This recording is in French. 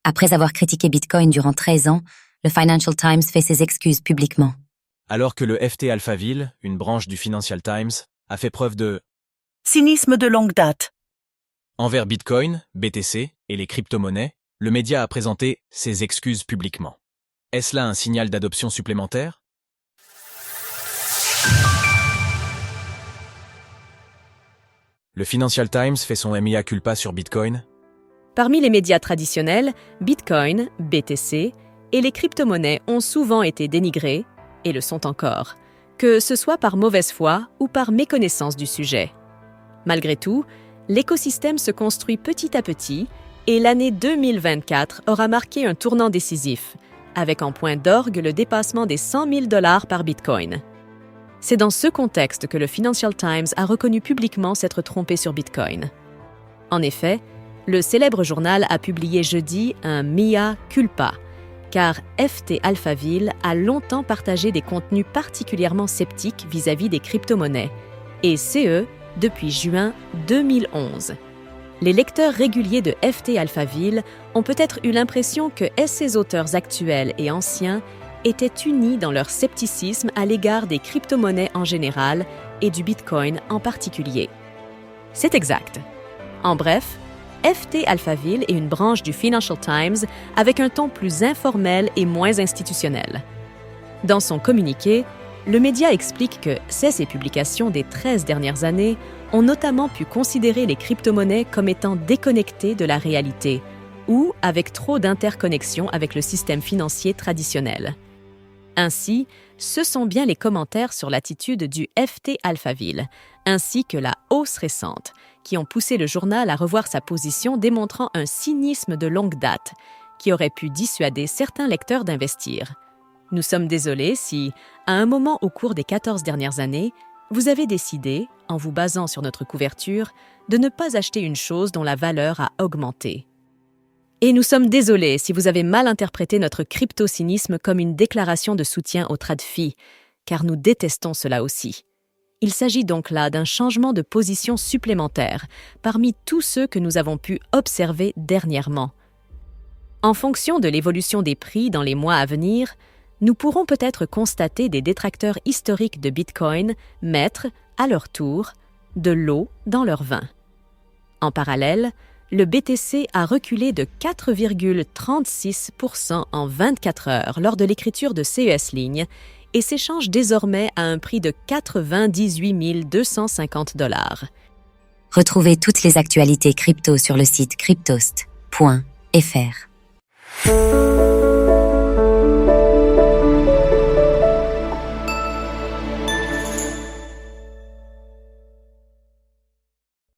Après avoir critiqué Bitcoin durant 13 ans, le Financial Times fait ses excuses publiquement. Alors que le FT Alphaville, une branche du Financial Times, a fait preuve de cynisme de longue date. envers Bitcoin, BTC et les crypto-monnaies, le média a présenté ses excuses publiquement. Est-ce là un signal d'adoption supplémentaire? Le Financial Times fait son mea culpa sur Bitcoin. Parmi les médias traditionnels, Bitcoin, BTC et les crypto-monnaies ont souvent été dénigrés, et le sont encore, que ce soit par mauvaise foi ou par méconnaissance du sujet. Malgré tout, l'écosystème se construit petit à petit et l'année 2024 aura marqué un tournant décisif, avec en point d'orgue le dépassement des 100 000 $ par Bitcoin. C'est dans ce contexte que le Financial Times a reconnu publiquement s'être trompé sur Bitcoin. En effet, le célèbre journal a publié jeudi un mea culpa, car FT Alphaville a longtemps partagé des contenus particulièrement sceptiques vis-à-vis des crypto-monnaies, et CE depuis juin 2011. Les lecteurs réguliers de FT Alphaville ont peut-être eu l'impression que ses auteurs actuels et anciens étaient unis dans leur scepticisme à l'égard des crypto-monnaies en général et du Bitcoin en particulier. C'est exact. En bref, FT Alphaville est une branche du Financial Times avec un ton plus informel et moins institutionnel. Dans son communiqué, le média explique que ses publications des 13 dernières années ont notamment pu considérer les crypto-monnaies comme étant déconnectées de la réalité ou avec trop d'interconnexion avec le système financier traditionnel. Ainsi, ce sont bien les commentaires sur l'attitude du FT Alphaville, ainsi que la hausse récente, qui ont poussé le journal à revoir sa position, démontrant un cynisme de longue date, qui aurait pu dissuader certains lecteurs d'investir. Nous sommes désolés si, à un moment au cours des 14 dernières années, vous avez décidé, en vous basant sur notre couverture, de ne pas acheter une chose dont la valeur a augmenté. Et nous sommes désolés si vous avez mal interprété notre crypto-cynisme comme une déclaration de soutien au TradFi, car nous détestons cela aussi. Il s'agit donc là d'un changement de position supplémentaire parmi tous ceux que nous avons pu observer dernièrement. En fonction de l'évolution des prix dans les mois à venir, nous pourrons peut-être constater des détracteurs historiques de Bitcoin mettre, à leur tour, de l'eau dans leur vin. En parallèle, le BTC a reculé de 4,36% en 24 heures lors de l'écriture de CES Ligne et s'échange désormais à un prix de 98 250 $. Retrouvez toutes les actualités crypto sur le site cryptost.fr.